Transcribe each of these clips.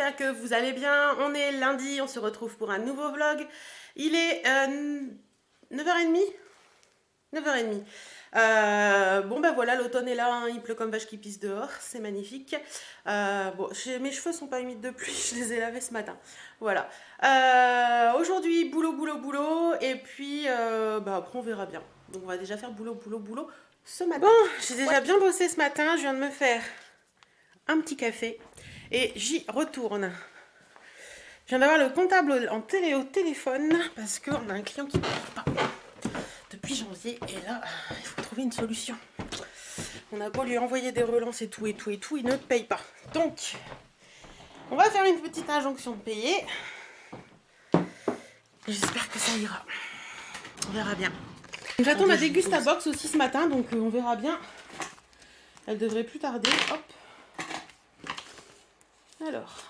j'espère que vous allez bien. On est lundi, on se retrouve pour un nouveau vlog. Il est 9h30. 9h30. Bon ben voilà, l'automne est là, hein, il pleut comme vache qui pisse dehors, c'est magnifique. Bon, mes cheveux sont pas humides de pluie, je les ai lavés ce matin. Voilà. Aujourd'hui, boulot, boulot, boulot, et puis bah, après on verra bien. Donc on va déjà faire boulot, boulot, boulot ce matin. Bon, j'ai déjà bien bossé ce matin, je viens de me faire un petit café et j'y retourne. Je viens d'avoir le comptable au téléphone parce qu'on a un client qui ne paye pas depuis janvier et là il faut trouver une solution. On a beau lui envoyer des relances et tout, il ne paye pas. Donc on va faire une petite injonction de payer. J'espère que ça ira. On verra bien. J'attends ma dégustabox aussi ce matin, donc on verra bien. Elle devrait plus tarder. Hop. Alors.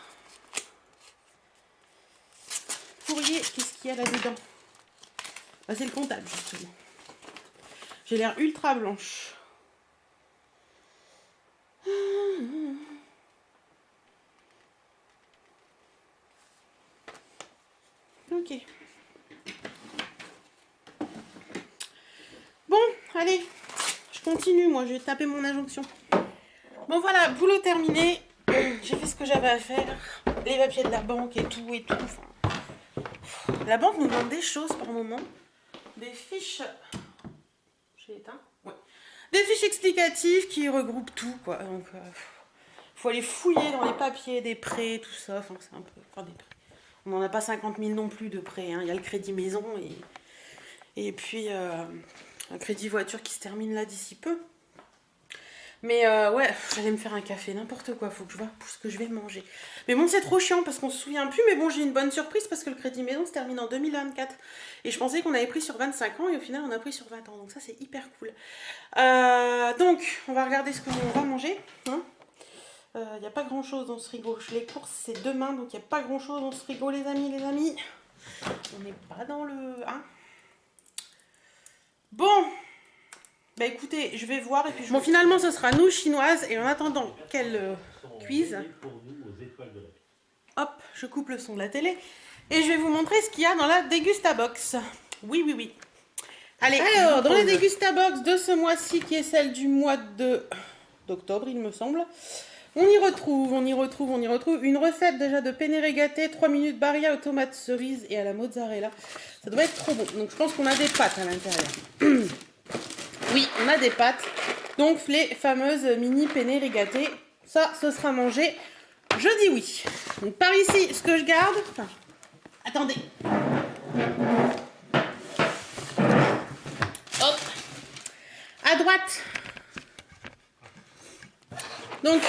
Fourrier, qu'est-ce qu'il y a là-dedans? Bah, c'est le comptable, justement. J'ai l'air ultra blanche. Ok. Bon, allez. Je continue, moi. Je vais taper mon injonction. Bon, voilà. Boulot terminé. J'ai fait ce que j'avais à faire. Les papiers de la banque et tout, Enfin, la banque nous demande des choses par moment. Des fiches... J'ai éteint. Ouais. Des fiches explicatives qui regroupent tout, quoi. Donc, faut aller fouiller dans les papiers des prêts, tout ça. Enfin, c'est un peu... Enfin, des prêts. On n'en a pas 50 000 non plus de prêts. Hein. Il y a le crédit maison et puis un crédit voiture qui se termine là d'ici peu. Mais ouais, j'allais me faire un café, n'importe quoi. Faut que je vois pour ce que je vais manger. Mais bon, c'est trop chiant parce qu'on se souvient plus. Mais bon, j'ai une bonne surprise parce que le crédit maison se termine en 2024. Et je pensais qu'on avait pris sur 25 ans et au final, on a pris sur 20 ans. Donc ça, c'est hyper cool. Donc, on va regarder ce qu'on va manger. Hein. Il n'y a pas grand chose dans ce frigo. Les courses c'est demain, donc il n'y a pas grand chose dans ce frigo, les amis. On n'est pas dans le... Hein. Bon, bah écoutez, je vais voir et puis bon, finalement ce sera nouilles chinoises et en attendant qu'elles cuisent, hop, je coupe le son de la télé et je vais vous montrer ce qu'il y a dans la dégustabox. Oui. Allez, alors dans la dégustabox de ce mois-ci qui est celle du mois d'octobre, il me semble. On y retrouve une recette déjà de penne rigate, 3 minutes barilla aux tomates cerises et à la mozzarella. Ça doit être trop bon. Donc je pense qu'on a des pâtes à l'intérieur. Oui, on a des pâtes. Donc les fameuses mini penne rigate. Ça, ce sera mangé. Je dis oui. Donc par ici, ce que je garde... Enfin, attendez. Hop. À droite. Donc...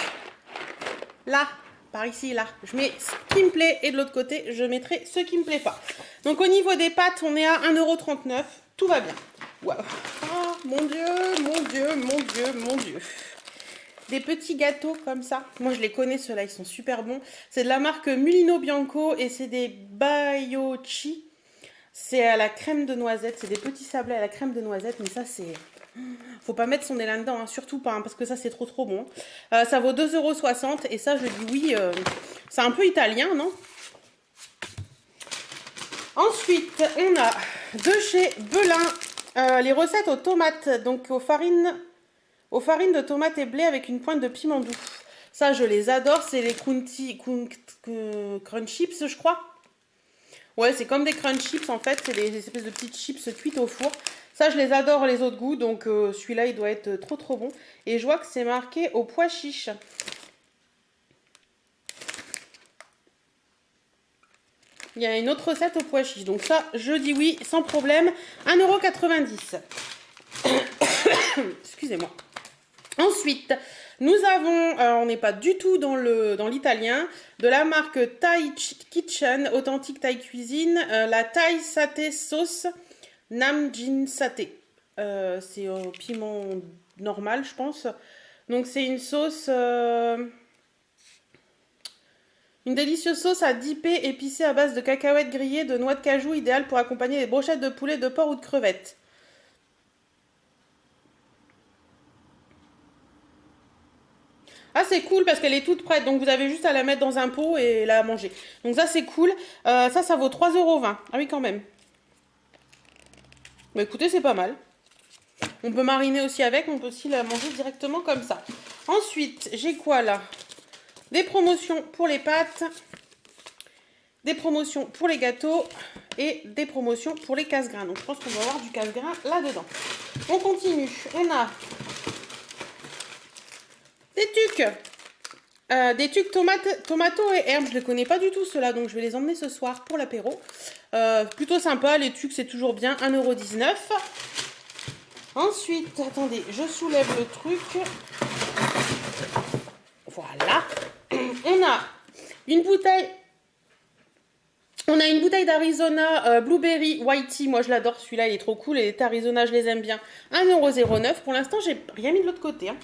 Là, par ici, là, je mets ce qui me plaît et de l'autre côté, je mettrai ce qui me plaît pas. Donc au niveau des pâtes, on est à 1,39 €. Tout va bien. Wow. Oh, mon Dieu. Des petits gâteaux comme ça. Moi, je les connais, ceux-là, ils sont super bons. C'est de la marque Mulino Bianco et c'est des Baiocchi. C'est à la crème de noisette. C'est des petits sablés à la crème de noisette, mais ça, c'est... Faut pas mettre son nez là-dedans, hein, surtout pas, hein, parce que ça c'est trop bon. Ça vaut 2,60 € et ça je dis oui, c'est un peu italien, non? Ensuite, on a de chez Belin les recettes aux tomates, donc aux farines de tomates et blé avec une pointe de piment doux. Ça je les adore, c'est les crunch chips, je crois. Ouais, c'est comme des crunch chips en fait, c'est des espèces de petites chips cuites au four. Ça, je les adore les autres goûts, donc celui-là, il doit être trop bon. Et je vois que c'est marqué au pois chiche. Il y a une autre recette au pois chiche, donc ça, je dis oui, sans problème. 1,90 €. Excusez-moi. Ensuite, nous avons, on n'est pas du tout dans l'italien, de la marque Thai Kitchen, authentique Thai cuisine, la Thai Satay sauce. Namjin Saté. C'est au piment normal, je pense. Donc, c'est une sauce... une délicieuse sauce à dipper épicée à base de cacahuètes grillées, de noix de cajou, idéale pour accompagner des brochettes de poulet, de porc ou de crevettes. Ah, c'est cool parce qu'elle est toute prête. Donc, vous avez juste à la mettre dans un pot et la manger. Donc, ça, c'est cool. Ça vaut 3,20 €. Ah oui, quand même. Bah, écoutez, c'est pas mal. On peut mariner aussi avec. On peut aussi la manger directement comme ça. Ensuite, j'ai quoi là? Des promotions pour les pâtes. Des promotions pour les gâteaux. Et des promotions pour les casse-grains. Donc, je pense qu'on va avoir du casse-grain là-dedans. On continue. On a des tucs tomato et herbes. Je ne les connais pas du tout ceux-là, donc je vais les emmener ce soir pour l'apéro. Plutôt sympa, les tucs c'est toujours bien, 1,19 €. Ensuite, attendez, je soulève le truc. Voilà. On a une bouteille d'Arizona Blueberry White Tea. Moi, je l'adore. Celui-là, il est trop cool. Et les Arizona, je les aime bien. 1,09 €. Pour l'instant, j'ai rien mis de l'autre côté. Hein.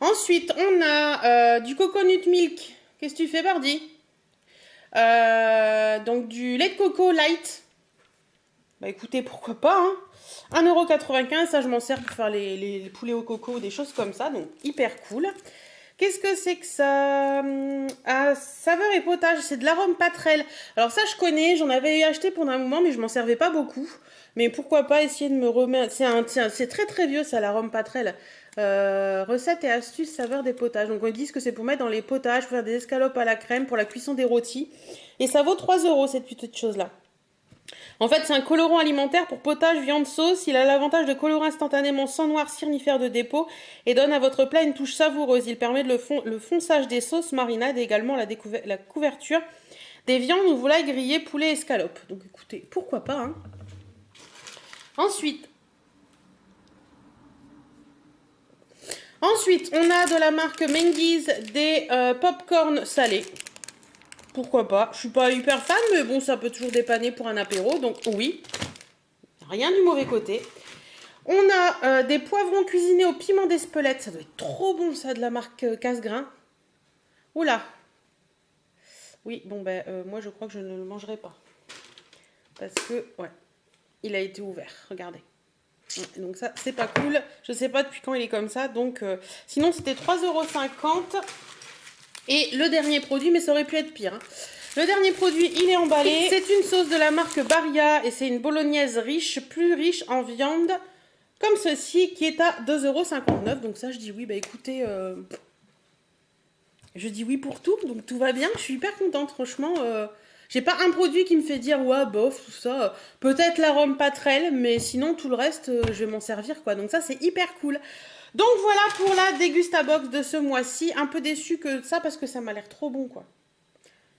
Ensuite, on a du coconut milk. Qu'est-ce que tu fais, Bardi? Donc, du lait de coco light. Bah, écoutez, pourquoi pas. Hein. 1,95 €. Ça, je m'en sers pour faire les poulets au coco ou des choses comme ça. Donc, hyper cool. Qu'est-ce que c'est que ça? Saveur et potage, c'est de l'arôme Patrel. Alors ça, je connais, j'en avais acheté pendant un moment, mais je m'en servais pas beaucoup. Mais pourquoi pas essayer de me remettre... C'est très très vieux ça, l'arôme Patrel. Recettes et astuces saveur des potages. Donc ils disent que c'est pour mettre dans les potages, pour faire des escalopes à la crème, pour la cuisson des rôtis. Et ça vaut 3 € cette petite chose-là. En fait, c'est un colorant alimentaire pour potage, viande, sauce. Il a l'avantage de colorer instantanément sans noircir ni faire de dépôt et donne à votre plat une touche savoureuse. Il permet le fonçage des sauces, marinades et également la couverture des viandes ou volailles grillées, poulet, escalope. Donc écoutez, pourquoi pas. Hein. Ensuite, on a de la marque Mengiz des pop-corn salés. Pourquoi pas? Je suis pas hyper fan, mais bon, ça peut toujours dépanner pour un apéro. Donc oui, rien du mauvais côté. On a des poivrons cuisinés au piment d'Espelette. Ça doit être trop bon, ça, de la marque Casse-Grain. Oula. Oui, bon, ben, moi, je crois que je ne le mangerai pas. Parce que, ouais, il a été ouvert. Regardez. Donc ça, c'est pas cool. Je sais pas depuis quand il est comme ça. Donc, sinon, c'était 3,50 €. Et le dernier produit, mais ça aurait pu être pire. Hein. Le dernier produit, il est emballé. C'est une sauce de la marque Barilla et c'est une bolognaise riche, plus riche en viande, comme ceci, qui est à 2,59 €. Donc ça, je dis oui. Bah écoutez, je dis oui pour tout. Donc tout va bien. Je suis hyper contente, franchement. J'ai pas un produit qui me fait dire ouais, bof, tout ça. Peut-être l'arôme Patrel, mais sinon tout le reste, je vais m'en servir quoi. Donc ça, c'est hyper cool. Donc voilà pour la Dégustabox de ce mois-ci. Un peu déçue que ça parce que ça m'a l'air trop bon quoi.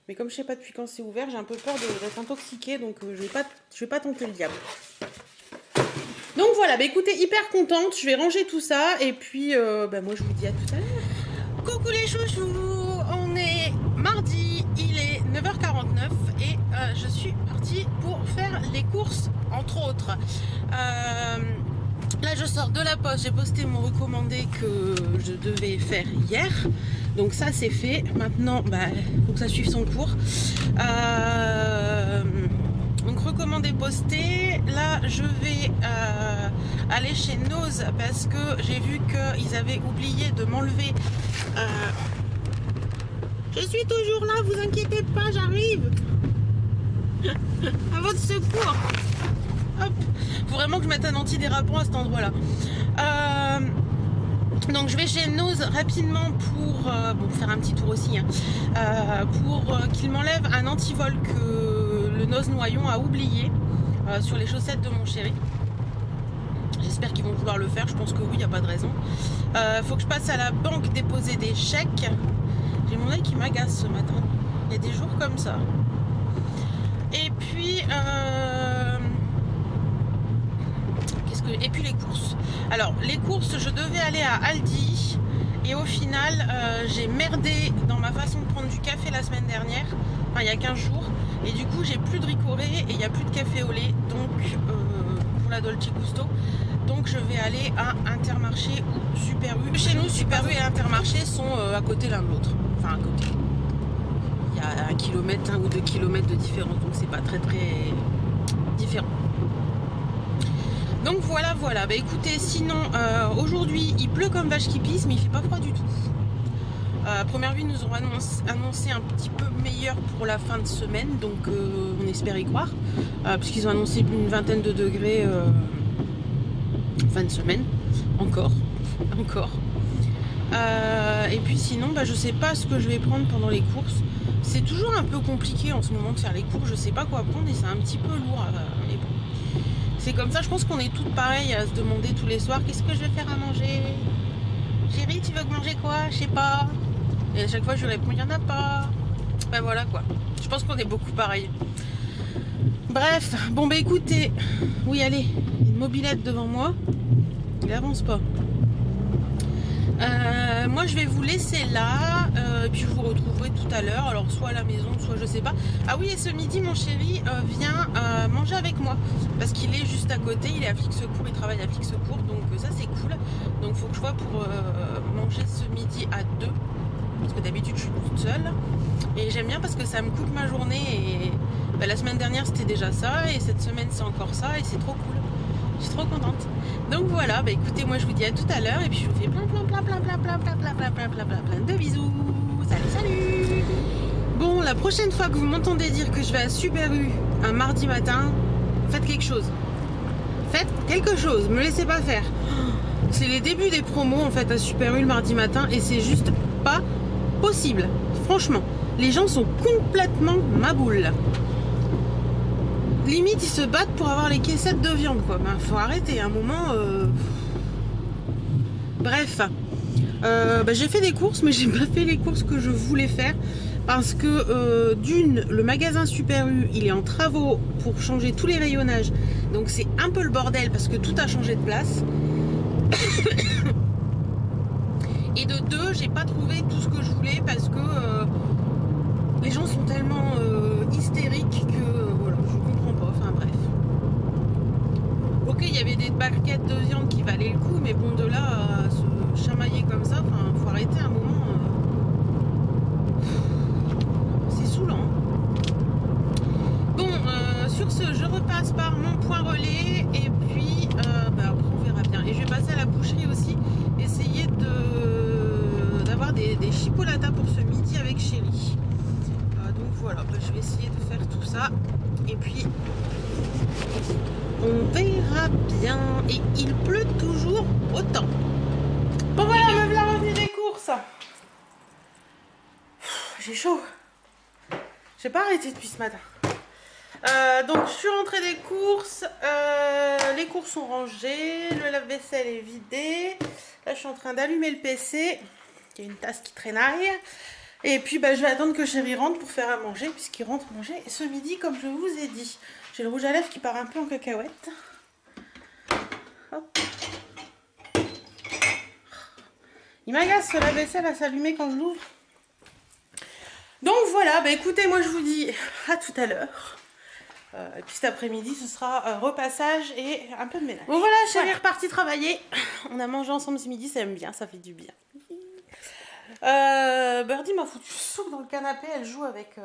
Mais comme je sais pas depuis quand c'est ouvert, j'ai un peu peur d'être intoxiquée. Donc je vais pas tenter le diable. Donc voilà, bah écoutez, hyper contente. Je vais ranger tout ça. Et puis moi je vous dis à tout à l'heure. Coucou les chouchous. On est mardi, il est 9h49. Et je suis partie pour faire les courses entre autres. Là je sors de la poste, j'ai posté mon recommandé que je devais faire hier. Donc ça c'est fait. Maintenant, faut que ça suive son cours. Donc recommandé posté. Là je vais aller chez Nose parce que j'ai vu qu'ils avaient oublié de m'enlever. Je suis toujours là, vous inquiétez pas, j'arrive. À votre secours. Hop. Faut vraiment que je mette un antidérapant à cet endroit-là. Donc je vais chez Nose rapidement pour faire un petit tour aussi, hein, pour qu'il m'enlève un antivol que le Nose Noyon a oublié sur les chaussettes de mon chéri. J'espère qu'ils vont vouloir le faire, je pense que oui, il n'y a pas de raison. Faut que je passe à la banque déposer des chèques. J'ai mon œil qui m'agace ce matin. Il y a des jours comme ça. Et puis... Et puis les courses. Alors les courses, je devais aller à Aldi et au final j'ai merdé dans ma façon de prendre du café la semaine dernière, enfin il y a 15 jours, et du coup j'ai plus de Ricoré et il n'y a plus de café au lait, donc pour la Dolce Gusto. Donc je vais aller à Intermarché ou Super U. Chez nous, Super U et Intermarché sont à côté l'un de l'autre, enfin à côté. Il y a 1 kilomètre, 1 ou 2 kilomètres de différence, donc c'est pas très différent. Donc voilà. Bah écoutez, sinon aujourd'hui il pleut comme vache qui pisse, mais il fait pas froid du tout. À première vue, ils nous ont annoncé un petit peu meilleur pour la fin de semaine, donc on espère y croire, puisqu'ils ont annoncé une vingtaine de degrés fin de semaine, encore. Et puis sinon, je sais pas ce que je vais prendre pendant les courses. C'est toujours un peu compliqué en ce moment de faire les courses, je sais pas quoi prendre et c'est un petit peu lourd. Mais bon, c'est comme ça, je pense qu'on est toutes pareilles à se demander tous les soirs qu'est-ce que je vais faire à manger. Chérie, tu veux manger quoi? Je sais pas. Et à chaque fois je lui réponds, il y en a pas. Ben voilà quoi. Je pense qu'on est beaucoup pareil. Bref, bon écoutez, oui allez, une mobilette devant moi. Il avance pas. Moi je vais vous laisser là, et puis je vous retrouverai tout à l'heure, alors soit à la maison, soit je sais pas. Ah oui, et ce midi mon chéri vient manger avec moi, parce qu'il est juste à côté, il est à Flixecourt, il travaille à Flixecourt, donc ça c'est cool. Donc faut que je vois pour manger ce midi à deux, parce que d'habitude je suis toute seule. Et j'aime bien parce que ça me coupe ma journée, et la semaine dernière c'était déjà ça, et cette semaine c'est encore ça, et c'est trop cool. Je suis trop contente. Donc voilà, écoutez, moi je vous dis à tout à l'heure et puis je vous fais plein de bisous. Salut. Bon, la prochaine fois que vous m'entendez dire que je vais à Super U un mardi matin, faites quelque chose. Faites quelque chose, me laissez pas faire. C'est les débuts des promos en fait à Super U le mardi matin et c'est juste pas possible. Franchement, les gens sont complètement maboules. Limite ils se battent pour avoir les caissettes de viande quoi. Faut arrêter un moment. Bref, j'ai fait des courses mais j'ai pas fait les courses que je voulais faire parce que d'une, le magasin Super U il est en travaux pour changer tous les rayonnages, donc c'est un peu le bordel parce que tout a changé de place. Et de deux, j'ai pas trouvé tout ce que je voulais parce que les gens sont tellement hystériques que voilà, je comprends pas. Enfin bref. Ok, il y avait des barquettes de viande qui valaient le coup, mais bon, de là à se chamailler comme ça, faut arrêter un moment. C'est saoulant. Bon, sur ce, je repasse par mon point relais et puis après on verra bien. Et je vais passer à la boucherie aussi, essayer d'avoir des chipolatas pour ce midi avec chérie. Donc voilà, je vais essayer de faire tout ça et puis on verra bien. Et il pleut toujours autant. Bon voilà, me voilà revenue des courses. J'ai chaud. J'ai pas arrêté depuis ce matin. Donc je suis rentrée des courses. Les courses sont rangées. Le lave-vaisselle est vidé. Là je suis en train d'allumer le PC. Il y a une tasse qui traînaille. Et puis je vais attendre que chérie rentre pour faire à manger, puisqu'il rentre manger ce midi comme je vous ai dit. J'ai le rouge à lèvres qui part un peu en cacahuète. Hop. Il m'agace ce lave-vaisselle à s'allumer quand je l'ouvre. Donc voilà, écoutez, moi je vous dis à tout à l'heure. Et puis cet après-midi, ce sera repassage et un peu de ménage. Bon voilà, chérie est repartie travailler. On a mangé ensemble ce midi, ça aime bien, ça fait du bien. Birdie m'a foutu soupe dans le canapé, elle joue avec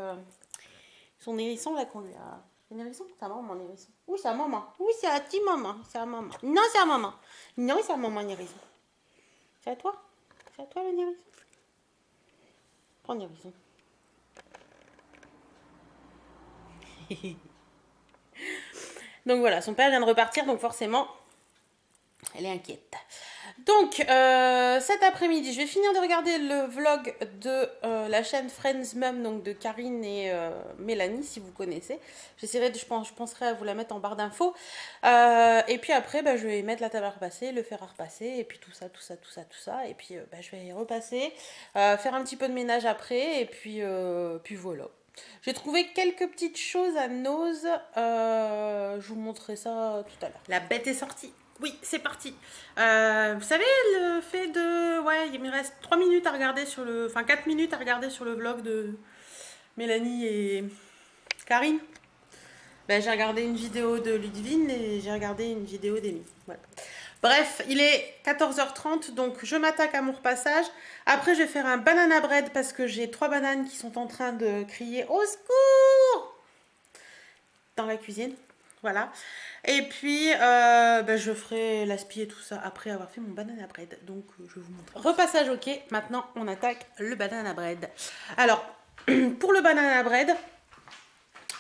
son hérisson là qu'on lui a... Un hérisson? C'est à maman, mon hérisson. Oui, c'est à maman. Oui, c'est à ti maman. C'est à maman. Non, c'est à maman. Non, c'est à maman, le hérisson. C'est à toi? C'est à toi, le hérisson? Prends le hérisson. Donc voilà, son père vient de repartir, donc forcément, elle est inquiète. Donc, cet après-midi, je vais finir de regarder le vlog de la chaîne Friends Mum, donc de Karine et Mélanie, si vous connaissez. J'essaierai, je penserai à vous la mettre en barre d'infos. Et puis après, je vais mettre la table à repasser, le fer à repasser, et puis tout ça. Et puis, je vais repasser, faire un petit peu de ménage après, et puis voilà. J'ai trouvé quelques petites choses à Nose. Je vous montrerai ça tout à l'heure. La bête est sortie. Oui, c'est parti. Vous savez, le fait de... Ouais, il me reste 3 minutes à regarder sur le... Enfin, 4 minutes à regarder sur le vlog de Mélanie et Karine. J'ai regardé une vidéo de Ludivine et j'ai regardé une vidéo d'Amy. Voilà. Bref, il est 14h30, donc je m'attaque à mon repassage. Après, je vais faire un banana bread parce que j'ai 3 bananes qui sont en train de crier « Au secours !» dans la cuisine. Voilà. Et puis, je ferai l'aspi et tout ça après avoir fait mon banana bread. Donc, je vous montre. Repassage ok. Maintenant, on attaque le banana bread. Alors, pour le banana bread,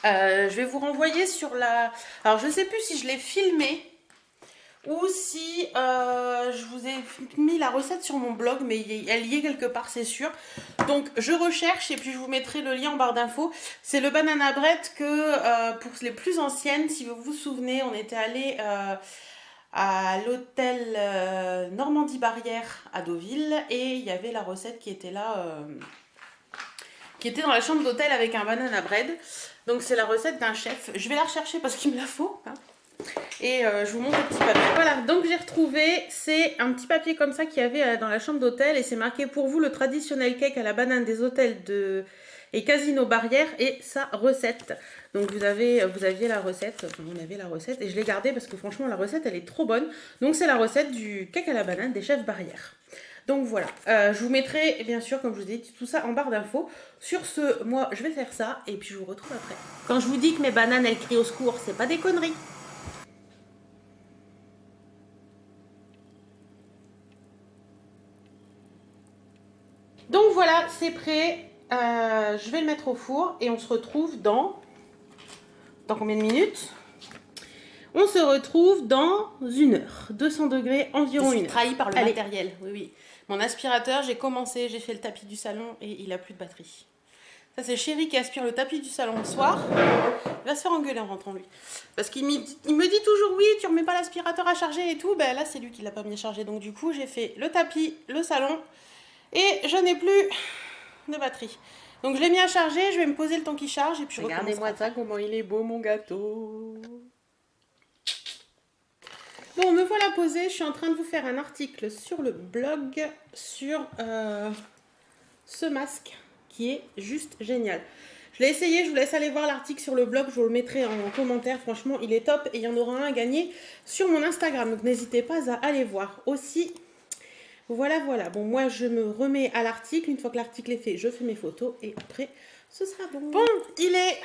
je vais vous renvoyer sur la... Alors, je ne sais plus si je l'ai filmé ou si je vous ai mis la recette sur mon blog, mais elle y est quelque part, c'est sûr. Donc, je recherche et puis je vous mettrai le lien en barre d'infos. C'est le banana bread que, pour les plus anciennes, si vous vous souvenez, on était allé à l'hôtel Normandie Barrière à Deauville et il y avait la recette qui était là, qui était dans la chambre d'hôtel avec un banana bread. Donc, c'est la recette d'un chef. Je vais la rechercher parce qu'il me la faut, hein. Et je vous montre le petit papier. Voilà, donc j'ai retrouvé, c'est un petit papier comme ça qu'il y avait dans la chambre d'hôtel et c'est marqué pour vous le traditionnel cake à la banane des hôtels et Casino Barrière et sa recette. Donc vous aviez la recette, enfin on avait la recette et je l'ai gardée parce que franchement la recette elle est trop bonne. Donc c'est la recette du cake à la banane des chefs Barrière. Donc voilà, je vous mettrai bien sûr comme je vous ai dit tout ça en barre d'infos. Sur ce, moi je vais faire ça et puis je vous retrouve après. Quand je vous dis que mes bananes elles crient au secours, c'est pas des conneries. Donc voilà, c'est prêt. Je vais le mettre au four et on se retrouve dans combien de minutes? On se retrouve dans 1 heure, 200 degrés, environ 1 heure. Je suis trahie par le matériel, oui, oui. Mon aspirateur, j'ai commencé, j'ai fait le tapis du salon et il a plus de batterie. Ça, c'est Chéri qui aspire le tapis du salon le soir. Il va se faire engueuler en rentrant, lui. Parce qu'il me dit toujours, oui, tu remets pas l'aspirateur à charger et tout. Ben là, c'est lui qui l'a pas mis chargé. Donc du coup, j'ai fait le tapis, le salon. Et je n'ai plus de batterie. Donc je l'ai mis à charger, je vais me poser le temps qu'il charge et puis regardez-moi ça, comment il est beau mon gâteau. Bon, me voilà posée, je suis en train de vous faire un article sur le blog sur ce masque qui est juste génial. Je l'ai essayé, je vous laisse aller voir l'article sur le blog, je vous le mettrai en commentaire, franchement il est top et il y en aura un à gagner sur mon Instagram, donc n'hésitez pas à aller voir. Aussi, voilà, bon moi je me remets à l'article, une fois que l'article est fait, je fais mes photos et après ce sera bon. Bon, il est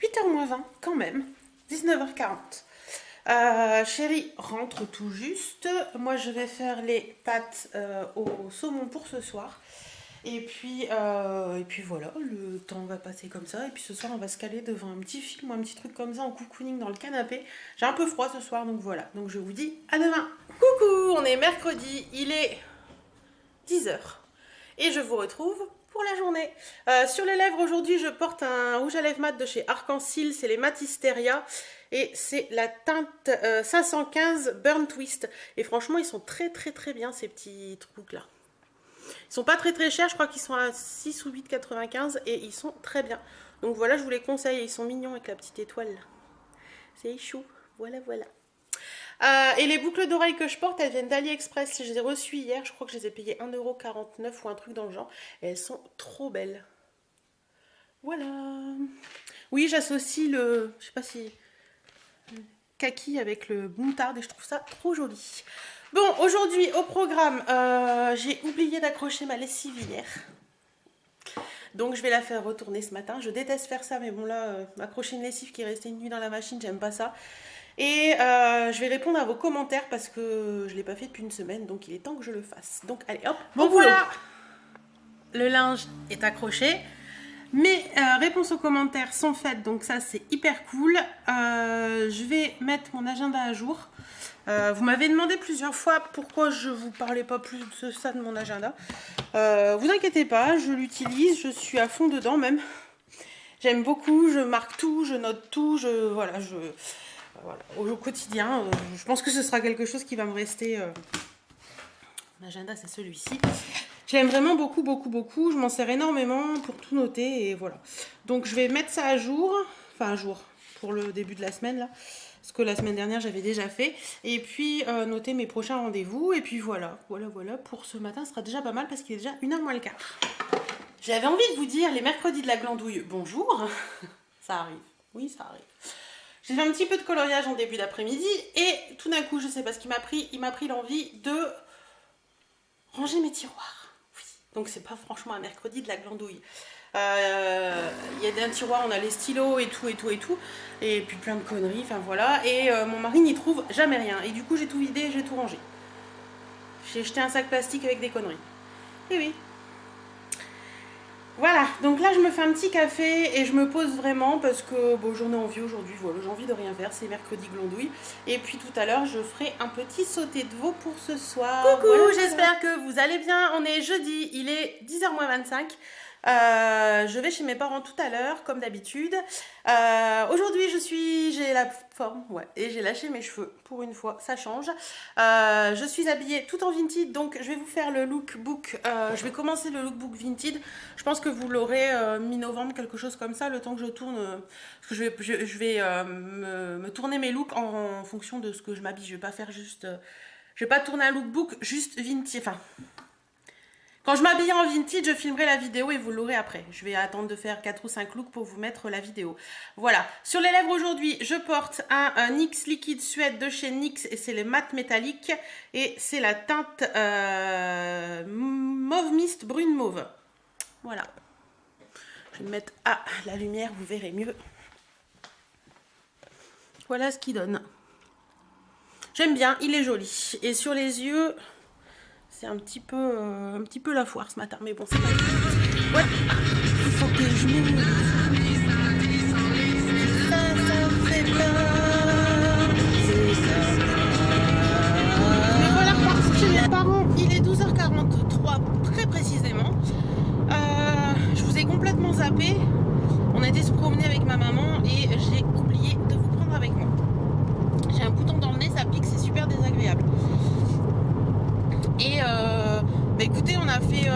8h moins 20 quand même, 19h40. Chéri rentre tout juste. Moi, je vais faire les pâtes au saumon pour ce soir. Et puis voilà, le temps va passer comme ça. Et puis ce soir, on va se caler devant un petit film, un petit truc comme ça en cocooning dans le canapé. J'ai un peu froid ce soir, donc voilà. Donc je vous dis à demain. Coucou, on est mercredi, il est 10h. Et je vous retrouve pour la journée. Sur les lèvres, aujourd'hui, je porte un rouge à lèvres mat de chez Arc-en-Ciel. C'est les Matisteria. Et c'est la teinte 515 Burn Twist. Et franchement, ils sont très bien, ces petits trucs-là. Ils sont pas très chers. Je crois qu'ils sont à 6 ou 8,95. Et ils sont très bien. Donc voilà, je vous les conseille. Ils sont mignons avec la petite étoile. Là. C'est chou. Voilà. Et les boucles d'oreilles que je porte, elles viennent d'AliExpress. Je les ai reçues hier. Je crois que je les ai payées 1,49 € ou un truc dans le genre. Et elles sont trop belles. Voilà. Oui, j'associe le... Je sais pas si... kaki avec le moutarde et je trouve ça trop joli. Bon, aujourd'hui au programme, j'ai oublié d'accrocher ma lessive hier. Donc je vais la faire retourner ce matin. Je déteste faire ça, mais bon là, accrocher une lessive qui est restée une nuit dans la machine, j'aime pas ça. Et je vais répondre à vos commentaires parce que je ne l'ai pas fait depuis une semaine, donc il est temps que je le fasse. Donc allez hop, bon voilà, le linge est accroché. Mes réponses aux commentaires sont faites, donc ça c'est hyper cool. Je vais mettre mon agenda à jour. Vous m'avez demandé plusieurs fois pourquoi je vous parlais pas plus de ça de mon agenda. Vous inquiétez pas, je l'utilise, je suis à fond dedans même. J'aime beaucoup, je marque tout, je note tout, voilà, au quotidien. Je pense que ce sera quelque chose qui va me rester. Mon agenda c'est celui-ci. Je l'aime vraiment beaucoup. Je m'en sers énormément pour tout noter et voilà. Donc je vais mettre ça à jour. Enfin à jour pour le début de la semaine là. Parce que la semaine dernière j'avais déjà fait. Et puis noter mes prochains rendez-vous. Et puis voilà. Pour ce matin, ce sera déjà pas mal parce qu'il est déjà 1h moins le quart. J'avais envie de vous dire les mercredis de la glandouille. Bonjour. Ça arrive. Oui, ça arrive. J'ai fait un petit peu de coloriage en début d'après-midi. Et tout d'un coup, je sais pas ce qui m'a pris. Il m'a pris l'envie de ranger mes tiroirs. Donc c'est pas franchement un mercredi de la glandouille. Il y a un tiroir, on a les stylos et tout, et puis plein de conneries, enfin voilà. Et mon mari n'y trouve jamais rien. Et du coup, j'ai tout vidé, j'ai tout rangé. J'ai jeté un sac plastique avec des conneries. Et oui. Voilà, donc là je me fais un petit café et je me pose vraiment parce que bon, j'en ai envie aujourd'hui, voilà, j'ai envie de rien faire, c'est mercredi glandouille. Et puis tout à l'heure je ferai un petit sauté de veau pour ce soir. Coucou, voilà, j'espère que vous allez bien, on est jeudi, il est 10h-25. Je vais chez mes parents tout à l'heure, comme d'habitude. Aujourd'hui, j'ai la forme, ouais, et j'ai lâché mes cheveux. Pour une fois, ça change. Je suis habillée tout en vintage, donc je vais vous faire le lookbook. Je vais commencer le lookbook vintage. Je pense que vous l'aurez mi-novembre, quelque chose comme ça, le temps que je tourne. Parce que je vais me tourner mes looks en fonction de ce que je m'habille. Je vais pas faire juste. Je vais pas tourner un lookbook juste vintage. Enfin. Quand je m'habille en vintage, je filmerai la vidéo et vous l'aurez après. Je vais attendre de faire 4 ou 5 looks pour vous mettre la vidéo. Voilà. Sur les lèvres aujourd'hui, je porte un NYX liquide suède de chez NYX et c'est les mat métalliques. Et c'est la teinte mauve mist brune mauve. Voilà. Je vais me mettre à la lumière, vous verrez mieux. Voilà ce qu'il donne. J'aime bien, il est joli. Et sur les yeux... C'est un petit peu la foire ce matin, mais bon, c'est pas grave. Ouais, il faut que je me... Ça fait peur. Mais voilà, reparti chez mes parents, il est 12h43, très précisément. Je vous ai complètement zappé. On a été se promener avec ma maman et j'ai oublié de vous prendre avec moi. J'ai un bouton dans le nez, ça pique, c'est super désagréable. Et bah écoutez, on a fait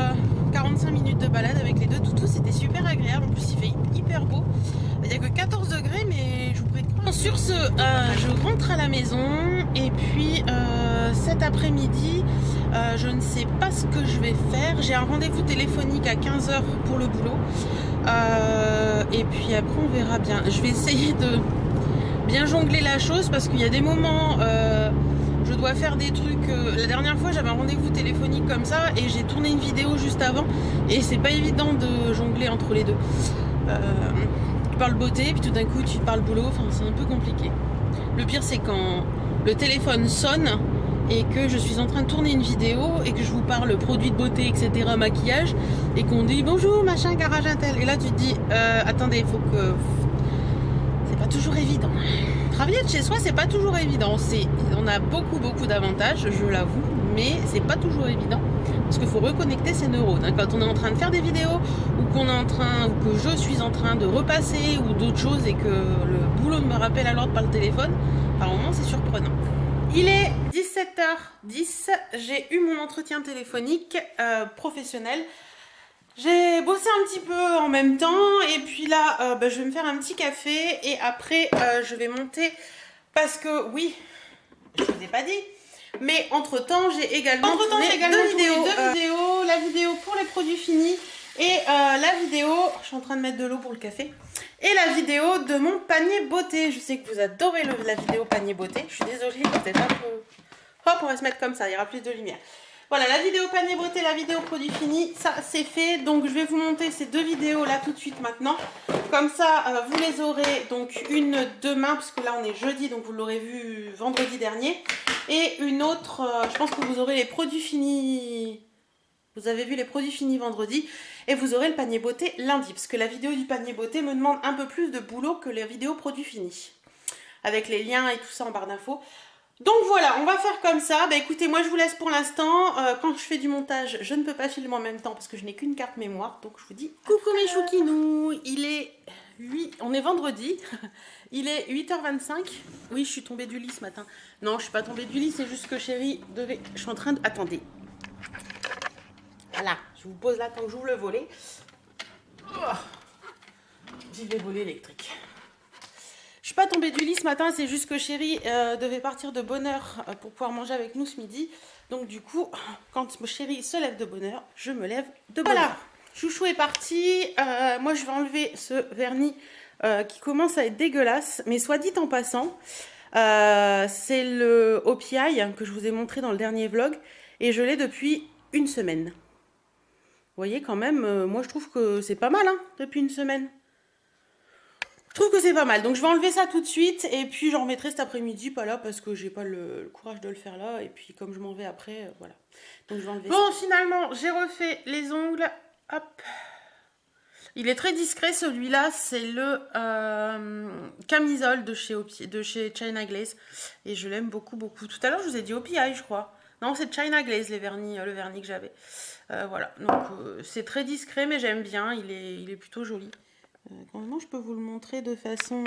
45 minutes de balade avec les deux toutous, c'était super agréable. En plus, il fait hyper beau. Il n'y a que 14 degrés, mais je vous prie de croire. Sur ce, je rentre à la maison et puis cet après-midi, je ne sais pas ce que je vais faire. J'ai un rendez-vous téléphonique à 15h pour le boulot. Et puis après, on verra bien. Je vais essayer de bien jongler la chose parce qu'il y a des moments... je dois faire des trucs. La dernière fois, j'avais un rendez-vous téléphonique comme ça et j'ai tourné une vidéo juste avant. Et c'est pas évident de jongler entre les deux. Tu parles beauté, puis tout d'un coup, tu parles boulot. Enfin, c'est un peu compliqué. Le pire, c'est quand le téléphone sonne et que je suis en train de tourner une vidéo et que je vous parle produits de beauté, etc., maquillage, et qu'on dit bonjour, machin, garage intel. Et là, tu te dis attendez, il faut que. C'est pas toujours évident. Travailler de chez soi, c'est pas toujours évident. On a beaucoup d'avantages, je l'avoue, mais c'est pas toujours évident parce qu'il faut reconnecter ses neurones. Hein. Quand on est en train de faire des vidéos ou que je suis en train de repasser ou d'autres choses et que le boulot me rappelle à l'ordre par le téléphone, par moment c'est surprenant. Il est 17h10, j'ai eu mon entretien téléphonique professionnel. J'ai bossé un petit peu en même temps et puis là je vais me faire un petit café et après je vais monter parce que oui, je vous ai pas dit, mais entre temps j'ai également tourné deux vidéos, la vidéo pour les produits finis et la vidéo, je suis en train de mettre de l'eau pour le café, et la vidéo de mon panier beauté. Je sais que vous adorez la vidéo panier beauté, je suis désolée, peut-être un peu... Hop, on va se mettre comme ça, il y aura plus de lumière. Voilà, la vidéo panier beauté, la vidéo produit fini, ça c'est fait. Donc je vais vous monter ces deux vidéos là tout de suite maintenant. Comme ça, vous les aurez donc une demain, parce que là on est jeudi, donc vous l'aurez vu vendredi dernier. Et une autre, je pense que vous aurez les produits finis. Vous avez vu les produits finis vendredi. Et vous aurez le panier beauté lundi, parce que la vidéo du panier beauté me demande un peu plus de boulot que les vidéos produits finis. Avec les liens et tout ça en barre d'infos. Donc voilà, on va faire comme ça. Bah écoutez, moi je vous laisse pour l'instant. Quand je fais du montage, je ne peux pas filmer en même temps parce que je n'ai qu'une carte mémoire. Donc je vous dis coucou mes chouquinous. Il est 8... On est vendredi. Il est 8h25. Oui, je suis tombée du lit ce matin. Non, je suis pas tombée du lit, c'est juste que chérie devait... Je suis en train de... Attendez. Voilà, je vous pose là tant que j'ouvre le volet. Vive les volets électriques. Je suis pas tombée du lit ce matin, c'est juste que chérie devait partir de bonne heure pour pouvoir manger avec nous ce midi. Donc du coup, quand chérie se lève de bonne heure, je me lève de bonne heure. Voilà, chouchou est parti. Moi je vais enlever ce vernis qui commence à être dégueulasse. Mais soit dit en passant, c'est le OPI que je vous ai montré dans le dernier vlog. Et je l'ai depuis une semaine. voyez quand même, moi je trouve que c'est pas mal hein, depuis une semaine. Je trouve que c'est pas mal. Donc je vais enlever ça tout de suite et puis j'en remettrai cet après-midi, pas là parce que j'ai pas le courage de le faire là. Et puis comme je m'en vais après, voilà. Donc je vais enlever ça. Bon, finalement, j'ai refait les ongles. Hop. Il est très discret celui-là, c'est le camisole de chez China Glaze. Et je l'aime beaucoup, beaucoup. Tout à l'heure, je vous ai dit OPI, je crois. Non, c'est China Glaze, le vernis que j'avais. Voilà, donc c'est très discret, mais j'aime bien, il est plutôt joli. Comment je peux vous le montrer de façon...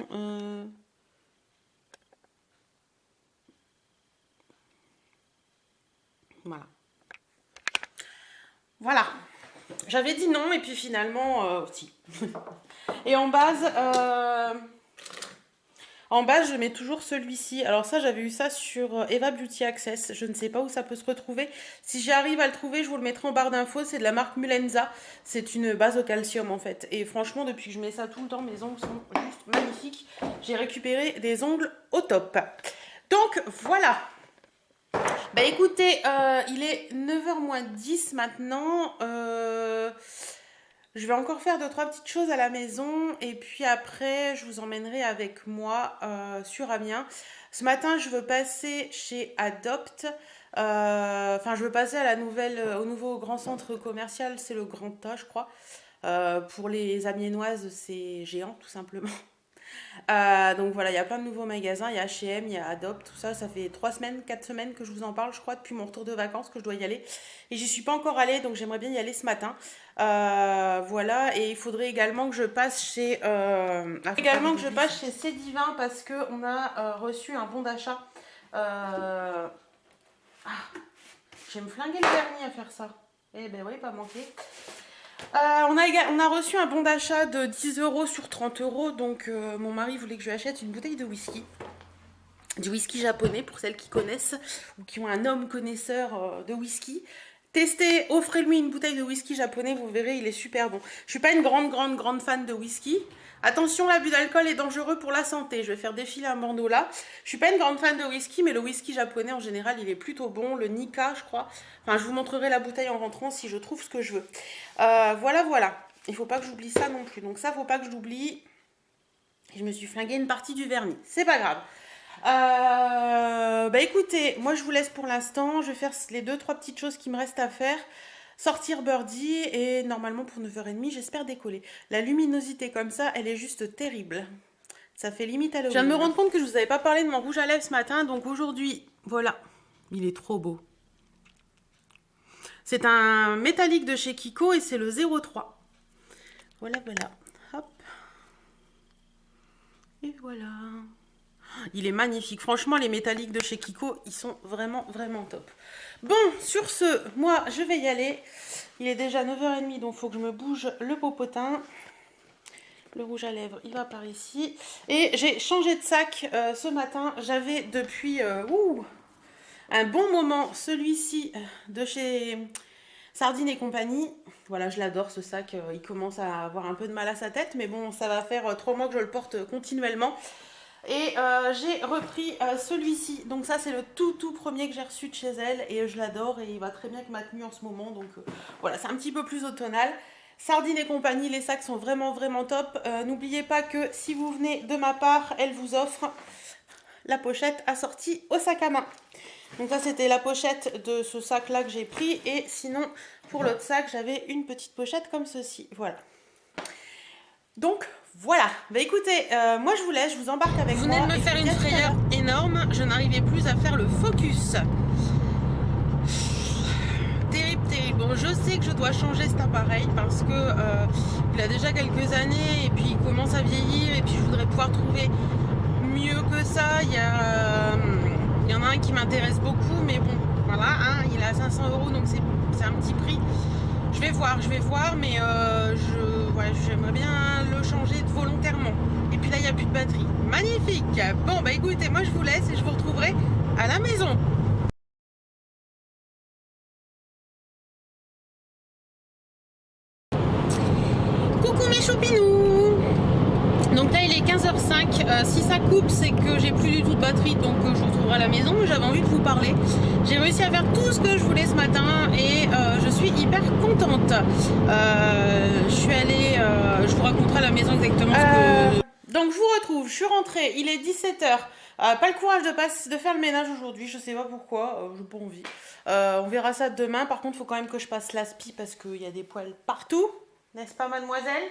Voilà. Voilà. J'avais dit non, et puis finalement, si. Et en base, je mets toujours celui-ci. Alors ça, j'avais eu ça sur Eva Beauty Access. Je ne sais pas où ça peut se retrouver. Si j'arrive à le trouver, je vous le mettrai en barre d'infos. C'est de la marque Mulenza. C'est une base au calcium en fait. Et franchement, depuis que je mets ça tout le temps, mes ongles sont juste magnifiques. J'ai récupéré des ongles au top. Donc voilà. Bah écoutez, il est 9h moins 10 maintenant. Je vais encore faire 2-3 petites choses à la maison et puis après je vous emmènerai avec moi sur Amiens. Ce matin je veux passer chez Adopt, enfin je veux passer à au nouveau grand centre commercial, c'est le Grand A je crois. Pour les Amiénoises c'est géant tout simplement. Donc voilà, il y a plein de nouveaux magasins, il y a H&M, il y a Adopt, tout ça, ça fait 3 semaines, 4 semaines que je vous en parle, je crois, depuis mon retour de vacances que je dois y aller. Et j'y suis pas encore allée, donc j'aimerais bien y aller ce matin. Voilà, et il faudrait également que je passe chez C'est Divin parce qu'on a reçu un bon d'achat. Je vais me flinguer le vernis à faire ça. Eh ben oui, pas manquer. On a reçu un bon d'achat de 10 € sur 30 €. Donc mon mari voulait que je lui achète une bouteille de whisky. Du whisky japonais pour celles qui connaissent ou qui ont un homme connaisseur de whisky. Testez, offrez-lui une bouteille de whisky japonais, vous verrez, il est super bon. Je suis pas une grande fan de whisky. Attention, l'abus d'alcool est dangereux pour la santé. Je vais faire défiler un bandeau là. Je suis pas une grande fan de whisky, mais le whisky japonais en général, il est plutôt bon. Le Nikka, je crois. Enfin, je vous montrerai la bouteille en rentrant si je trouve ce que je veux. Voilà. Il faut pas que j'oublie ça non plus. Donc ça, faut pas que je l'oublie. Je me suis flingué une partie du vernis. C'est pas grave. Bah écoutez, moi je vous laisse pour l'instant. Je vais faire les 2-3 petites choses qui me restent à faire. Sortir Birdie et normalement pour 9h30 j'espère décoller. La luminosité comme ça elle est juste terrible. Ça fait limite Halloween. Je viens de me rendre compte que je vous avais pas parlé de mon rouge à lèvres ce matin. Donc aujourd'hui, voilà. Il est trop beau. C'est un métallique de chez Kiko et c'est le 03. Voilà. Hop. Et voilà. Il est magnifique. Franchement, les métalliques de chez Kiko, ils sont vraiment top. Bon, sur ce, moi, je vais y aller. Il est déjà 9h30, donc il faut que je me bouge le popotin. Le rouge à lèvres, il va par ici. Et j'ai changé de sac ce matin. J'avais depuis un bon moment celui-ci de chez Sardines et compagnie. Voilà, je l'adore ce sac. Il commence à avoir un peu de mal à sa tête. Mais bon, ça va faire 3 mois que je le porte continuellement. Et j'ai repris celui-ci. Donc ça c'est le tout premier que j'ai reçu de chez elle. Et je l'adore et il va très bien avec ma tenue en ce moment. Donc voilà, c'est un petit peu plus automnal. Sardines et compagnie, les sacs sont vraiment top. N'oubliez pas que si vous venez de ma part, elle vous offre la pochette assortie au sac à main. Donc ça c'était la pochette de ce sac là que j'ai pris. Et sinon pour l'autre sac j'avais une petite pochette comme ceci. Voilà. Donc voilà, bah écoutez, moi je vous laisse, je vous embarque avec moi. Vous venez de me faire une frayeur énorme, je n'arrivais plus à faire le focus. Terrible. Bon, je sais que je dois changer cet appareil parce que il a déjà quelques années et puis il commence à vieillir et puis je voudrais pouvoir trouver mieux que ça. Il y en a un qui m'intéresse beaucoup, mais bon, voilà, hein, il est à 500 €, donc c'est un petit prix. Je vais voir, mais j'aimerais bien le changer volontairement. Et puis là, il n'y a plus de batterie. Magnifique. Bon, bah écoutez, moi je vous laisse et je vous retrouverai à la maison. Coucou mes choupinous. Donc là, il est 15h05. si ça coupe, c'est que j'ai plus du tout de batterie, donc je vous retrouverai à la maison. J'avais envie de vous parler. J'ai réussi à faire tout ce que je voulais ce matin et je suis hyper contente. Je suis allée, je vous raconterai à la maison exactement ce que... Donc je vous retrouve, je suis rentrée, il est 17h. Pas le courage de faire le ménage aujourd'hui, je sais pas pourquoi, j'ai pas envie. On verra ça demain. Par contre, il faut quand même que je passe l'aspi parce qu'il y a des poils partout. N'est-ce pas, mademoiselle?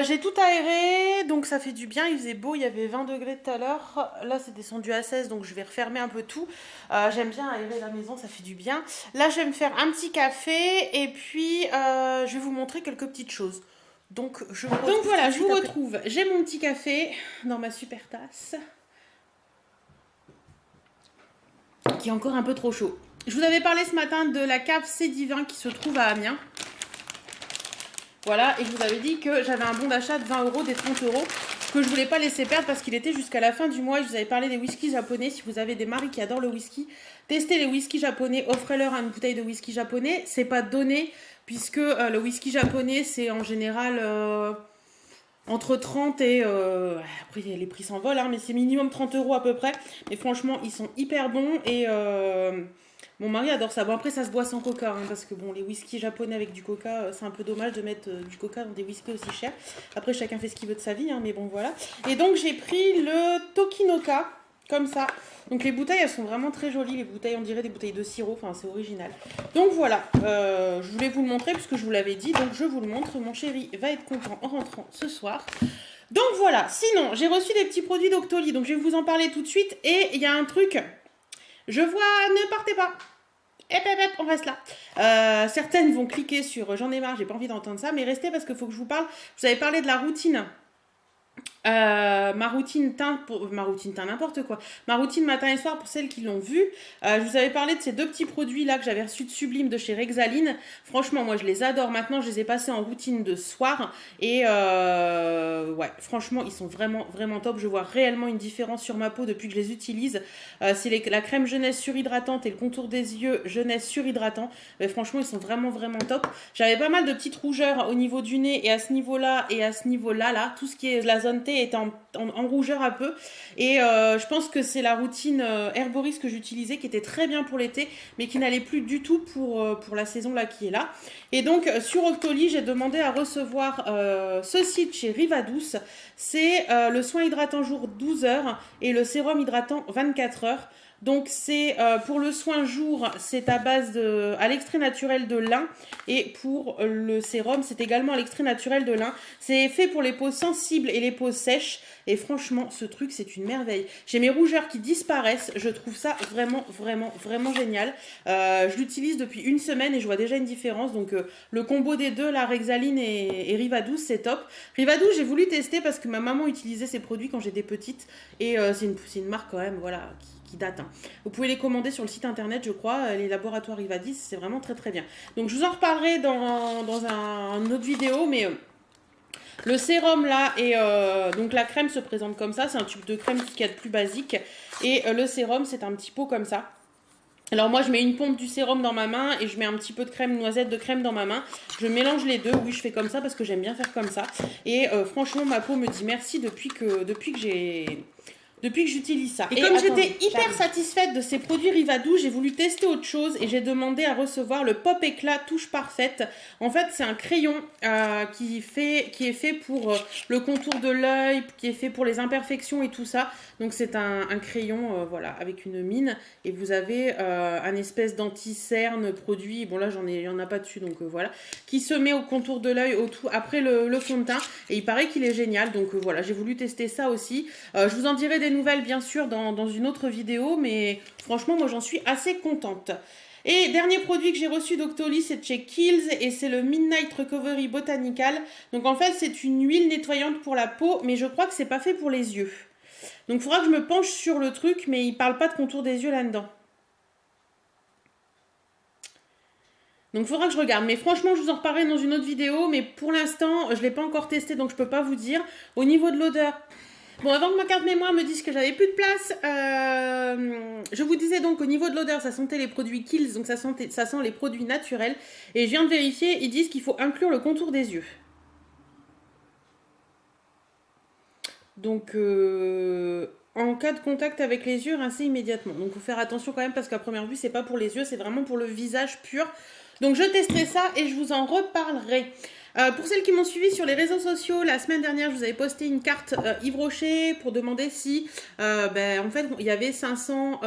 J'ai tout aéré, donc ça fait du bien. Il faisait beau, il y avait 20 degrés tout à l'heure. Là, c'est descendu à 16, donc je vais refermer un peu tout. J'aime bien aérer la maison, ça fait du bien. Là, je vais me faire un petit café et puis je vais vous montrer quelques petites choses. Donc voilà, je vous retrouve. J'ai mon petit café dans ma super tasse, qui est encore un peu trop chaud. Je vous avais parlé ce matin de la cave C'est Divin qui se trouve à Amiens. Voilà, et je vous avais dit que j'avais un bon d'achat de 20 €, des 30 € que je voulais pas laisser perdre parce qu'il était jusqu'à la fin du mois. Je vous avais parlé des whiskies japonais. Si vous avez des maris qui adorent le whisky, testez les whiskies japonais, offrez-leur une bouteille de whisky japonais. C'est pas donné puisque le whisky japonais, c'est en général entre 30 et... après, les prix s'envolent, hein, mais c'est minimum 30 € à peu près. Mais franchement, ils sont hyper bons et... mon mari adore ça. Bon, après, ça se boit sans coca, hein, parce que bon, les whiskies japonais avec du coca, c'est un peu dommage de mettre du coca dans des whiskies aussi chers. Après, chacun fait ce qu'il veut de sa vie, hein, mais bon, voilà. Et donc, j'ai pris le Tokinoka, comme ça. Donc, les bouteilles, elles sont vraiment très jolies. Les bouteilles, on dirait des bouteilles de sirop. Enfin, c'est original. Donc, voilà. Je voulais vous le montrer, puisque je vous l'avais dit. Donc, je vous le montre. Mon chéri va être content en rentrant ce soir. Donc, voilà. Sinon, j'ai reçu des petits produits d'Octoly. Donc, je vais vous en parler tout de suite. Et il y a un truc... Je vois, ne partez pas. On reste là. Certaines vont cliquer sur j'en ai marre, j'ai pas envie d'entendre ça, mais restez parce qu'il faut que je vous parle. Vous avez parlé de la routine. Ma routine teint n'importe quoi. Ma routine matin et soir pour celles qui l'ont vu. Je vous avais parlé de ces deux petits produits là que j'avais reçus de Sublime de chez Rexaline. Franchement, moi je les adore. Maintenant, je les ai passés en routine de soir et ouais, franchement, ils sont vraiment vraiment top. Je vois réellement une différence sur ma peau depuis que je les utilise. C'est la crème jeunesse surhydratante et le contour des yeux jeunesse surhydratant. Mais franchement, ils sont vraiment vraiment top. J'avais pas mal de petites rougeurs au niveau du nez et à ce niveau-là et à ce niveau-là là, tout ce qui est la zone T est en rougeur un peu et je pense que c'est la routine Herboris que j'utilisais qui était très bien pour l'été mais qui n'allait plus du tout pour la saison là qui est là. Et donc sur Octoly j'ai demandé à recevoir ceci de chez Rivadouce. C'est le soin hydratant jour 12 heures et le sérum hydratant 24 heures. Donc c'est pour le soin jour, c'est à l'extrait naturel de lin et pour le sérum, c'est également à l'extrait naturel de lin. C'est fait pour les peaux sensibles et les peaux sèches et franchement, ce truc c'est une merveille. J'ai mes rougeurs qui disparaissent, je trouve ça vraiment vraiment vraiment génial. Je l'utilise depuis une semaine et je vois déjà une différence. Donc le combo des deux, la Rexaline et Rivadouce, c'est top. Rivadouce, j'ai voulu tester parce que ma maman utilisait ces produits quand j'étais petite et c'est une marque quand même, voilà, qui date. Hein. Vous pouvez les commander sur le site internet, je crois, les laboratoires Rivadis, c'est vraiment très très bien. Donc je vous en reparlerai dans une autre vidéo, mais le sérum là et donc la crème se présente comme ça, c'est un tube de crème tout ce qu'il y a de plus basique et le sérum c'est un petit pot comme ça. Alors moi je mets une pompe du sérum dans ma main et je mets un petit peu de crème, noisette de crème dans ma main. Je mélange les deux, oui je fais comme ça parce que j'aime bien faire comme ça. Et franchement ma peau me dit merci depuis que j'utilise ça. Et comme j'étais hyper satisfaite de ces produits Rivadouce, j'ai voulu tester autre chose et j'ai demandé à recevoir le Pop Éclat Touche Parfaite. En fait, c'est un crayon qui est fait pour le contour de l'œil, qui est fait pour les imperfections et tout ça. Donc c'est un crayon voilà, avec une mine et vous avez un espèce d'anti-cerne produit. Bon là, il y en a pas dessus donc voilà, qui se met au contour de l'œil après le fond de teint et il paraît qu'il est génial. Donc voilà, j'ai voulu tester ça aussi. Je vous en dirai des nouvelles bien sûr dans une autre vidéo, mais franchement moi j'en suis assez contente. Et dernier produit que j'ai reçu d'Octoly, c'est de chez Kiehl's et c'est le Midnight Recovery Botanical. Donc en fait c'est une huile nettoyante pour la peau, mais je crois que c'est pas fait pour les yeux. Donc il faudra que je me penche sur le truc, mais il parle pas de contour des yeux là-dedans. Donc il faudra que je regarde, mais franchement je vous en reparlerai dans une autre vidéo, mais pour l'instant je ne l'ai pas encore testé donc je peux pas vous dire. Au niveau de l'odeur, bon, avant que ma carte mémoire me dise que j'avais plus de place, je vous disais donc au niveau de l'odeur, ça sentait les produits Kiehl's, donc ça sent les produits naturels. Et je viens de vérifier, ils disent qu'il faut inclure le contour des yeux. Donc, en cas de contact avec les yeux, rincez immédiatement. Donc, il faut faire attention quand même parce qu'à première vue, c'est pas pour les yeux, c'est vraiment pour le visage pur. Donc, je testerai ça et je vous en reparlerai. Pour celles qui m'ont suivi sur les réseaux sociaux, la semaine dernière, je vous avais posté une carte Yves Rocher pour demander si, en fait, il y avait 500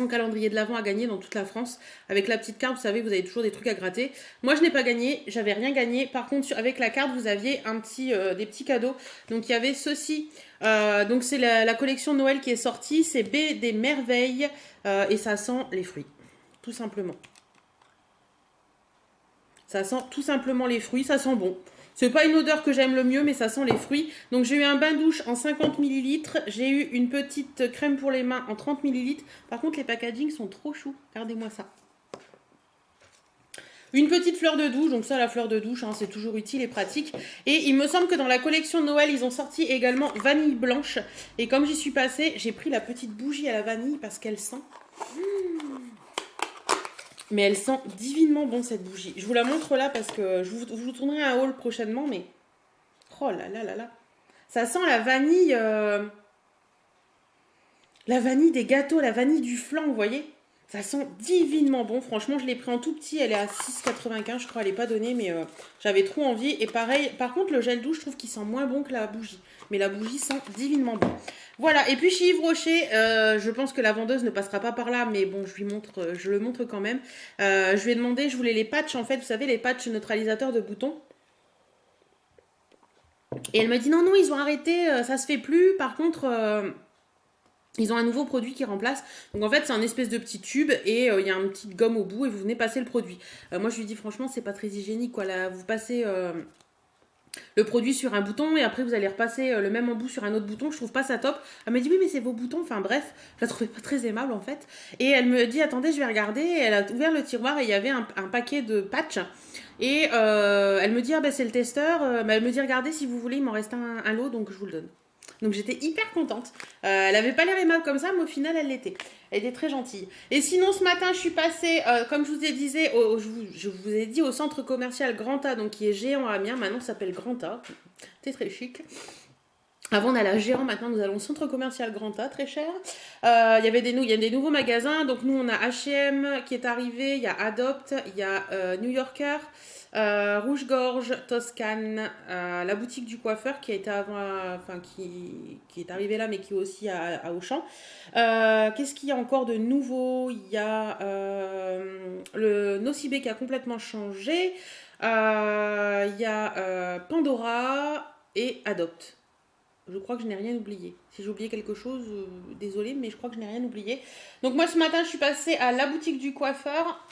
calendriers de l'Avent à gagner dans toute la France. Avec la petite carte, vous savez, vous avez toujours des trucs à gratter. Moi, je n'ai pas gagné, j'avais rien gagné. Par contre, avec la carte, vous aviez des petits cadeaux. Donc, il y avait ceci. Donc, c'est la collection de Noël qui est sortie. C'est B des merveilles et ça sent les fruits, tout simplement. Ça sent tout simplement les fruits, ça sent bon. C'est pas une odeur que j'aime le mieux, mais ça sent les fruits. Donc j'ai eu un bain douche en 50 ml. J'ai eu une petite crème pour les mains en 30 ml. Par contre, les packagings sont trop choux. Regardez-moi ça. Une petite fleur de douche. Donc ça, la fleur de douche, hein, c'est toujours utile et pratique. Et il me semble que dans la collection de Noël, ils ont sorti également vanille blanche. Et comme j'y suis passée, j'ai pris la petite bougie à la vanille parce qu'elle sent... Mais elle sent divinement bon cette bougie. Je vous la montre là parce que je vous tournerai un haul prochainement. Mais oh là là là là. Ça sent la vanille. La vanille des gâteaux, la vanille du flan, vous voyez. Ça sent divinement bon. Franchement, je l'ai pris en tout petit. Elle est à 6,95 je crois. Elle n'est pas donnée mais j'avais trop envie. Et pareil, par contre, le gel douche, je trouve qu'il sent moins bon que la bougie. Mais la bougie sent divinement bon. Voilà, et puis chez Yves Rocher, je pense que la vendeuse ne passera pas par là, mais bon, je le montre quand même. Je lui ai demandé, je voulais les patchs, en fait, vous savez, les patchs neutralisateurs de boutons. Et elle m'a dit, non, ils ont arrêté, ça se fait plus. Par contre, ils ont un nouveau produit qui remplace. Donc en fait, c'est un espèce de petit tube et il y a une petite gomme au bout et vous venez passer le produit. Moi, je lui dis, franchement, c'est pas très hygiénique, quoi. Là, vous passez... le produit sur un bouton et après vous allez repasser le même embout sur un autre bouton. Je trouve pas ça top. Elle m'a dit oui mais c'est vos boutons. Enfin bref, je la trouvais pas très aimable en fait. Et elle me dit attendez je vais regarder. Et elle a ouvert le tiroir et il y avait un paquet de patchs. Et elle me dit ah ben c'est le testeur. Elle me dit regardez si vous voulez il m'en reste un lot donc je vous le donne. Donc j'étais hyper contente. Elle avait pas l'air aimable comme ça, mais au final elle l'était. Elle était très gentille. Et sinon ce matin je suis passée, comme je vous ai dit, je vous ai dit au centre commercial Grand A, donc qui est géant à Amiens. Maintenant ça s'appelle Grand A. C'est très chic. Avant on allait à Géant, maintenant nous allons au centre commercial Grand A, très cher. Il y a des nouveaux magasins. Donc nous on a H&M qui est arrivé, il y a Adopt, il y a New Yorker. Rouge-Gorge, Toscane, la boutique du coiffeur qui a été qui est arrivée là mais qui est aussi à Auchan. Qu'est-ce qu'il y a encore de nouveau? Il y a le Nocibé qui a complètement changé. Il y a Pandora et Adopt. Je crois que je n'ai rien oublié. Si j'ai oublié quelque chose, désolée, mais je crois que je n'ai rien oublié. Donc moi ce matin je suis passée à la boutique du coiffeur.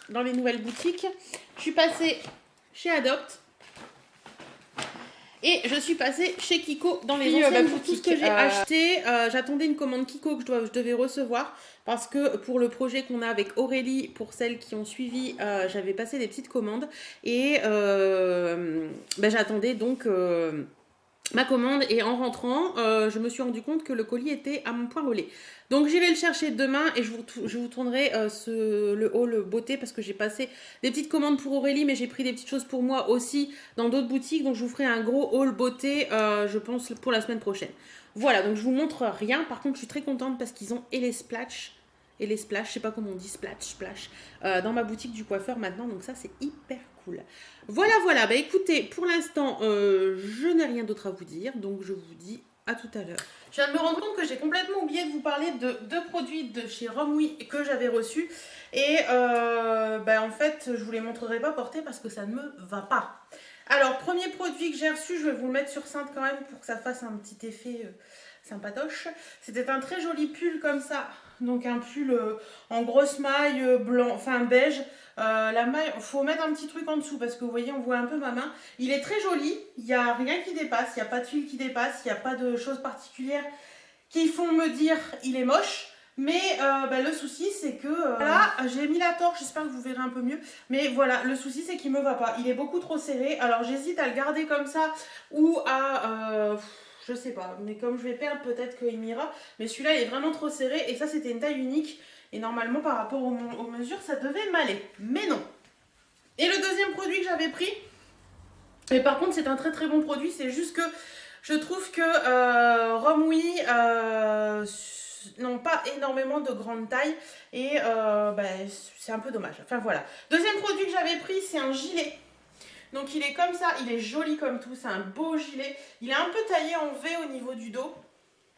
Dans les nouvelles boutiques. Je suis passée chez Adopt. Et je suis passée chez Kiko dans les anciennes boutiques. Tout ce que j'ai acheté, j'attendais une commande Kiko que je devais recevoir. Parce que pour le projet qu'on a avec Aurélie, pour celles qui ont suivi, j'avais passé des petites commandes. Et j'attendais donc... ma commande et en rentrant, je me suis rendu compte que le colis était à mon point relais. Donc j'irai le chercher demain et je vous tournerai le haul beauté parce que j'ai passé des petites commandes pour Aurélie mais j'ai pris des petites choses pour moi aussi dans d'autres boutiques. Donc je vous ferai un gros haul beauté je pense pour la semaine prochaine. Voilà, donc je vous montre rien. Par contre je suis très contente parce qu'ils ont les splash, je sais pas comment on dit, splash, dans ma boutique du coiffeur maintenant. Donc ça c'est hyper cool. Voilà, bah écoutez, pour l'instant, je n'ai rien d'autre à vous dire, donc je vous dis à tout à l'heure. Je viens de me rendre compte que j'ai complètement oublié de vous parler de deux produits de chez Romwe que j'avais reçus. Et en fait, je vous les montrerai pas portés parce que ça ne me va pas. Alors, premier produit que j'ai reçu, je vais vous le mettre sur cintre quand même pour que ça fasse un petit effet sympatoche. C'était un très joli pull comme ça. Donc un pull en grosse maille blanc, enfin beige. La maille, il faut mettre un petit truc en dessous parce que vous voyez, on voit un peu ma main. Il est très joli, il n'y a rien qui dépasse, il n'y a pas de fil qui dépasse, il n'y a pas de choses particulières qui font me dire il est moche. Mais le souci c'est que là j'ai mis la torche, j'espère que vous verrez un peu mieux. Mais voilà, le souci c'est qu'il me va pas, il est beaucoup trop serré. Alors j'hésite à le garder comme ça ou à... je sais pas, mais comme je vais perdre, peut-être qu'il m'ira. Mais celui-là, il est vraiment trop serré. Et ça, c'était une taille unique. Et normalement, par rapport aux mesures, ça devait m'aller. Mais non. Et le deuxième produit que j'avais pris, Mais par contre c'est un très très bon produit, c'est juste que je trouve que Romwe n'ont pas énormément de grande taille et c'est un peu dommage. Enfin voilà. Deuxième produit que j'avais pris, c'est un gilet. Donc il est comme ça, il est joli comme tout, c'est un beau gilet. Il est un peu taillé en V au niveau du dos.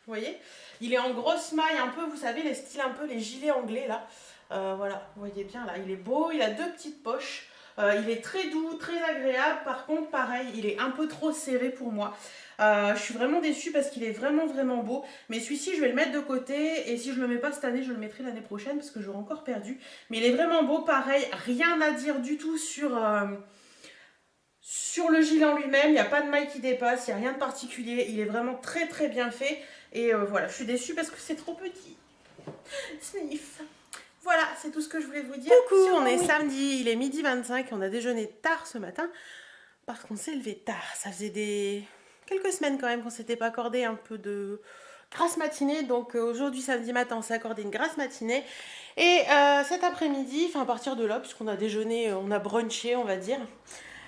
Vous voyez, il est en grosse maille, un peu, vous savez, les styles un peu les gilets anglais là. Voilà, vous voyez bien là, il est beau, il a deux petites poches. Il est très doux, très agréable. Par contre, pareil, il est un peu trop serré pour moi. Je suis vraiment déçue parce qu'il est vraiment vraiment beau. Mais celui-ci, je vais le mettre de côté. Et si je ne le mets pas cette année, je le mettrai l'année prochaine parce que j'aurai encore perdu. Mais il est vraiment beau, pareil. Rien à dire du tout sur le gilet en lui-même. Il n'y a pas de maille qui dépasse, il n'y a rien de particulier. Il est vraiment très très bien fait. Et voilà, je suis déçue parce que c'est trop petit. Sniff. Voilà, c'est tout ce que je voulais vous dire. Coucou, on est samedi, il est 12h25, on a déjeuné tard ce matin parce qu'on s'est levé tard. Ça faisait quelques semaines quand même qu'on s'était pas accordé un peu de grasse matinée. Donc aujourd'hui, samedi matin, on s'est accordé une grasse matinée. Et cet après-midi, enfin à partir de là, puisqu'on a déjeuné, on a brunché, on va dire.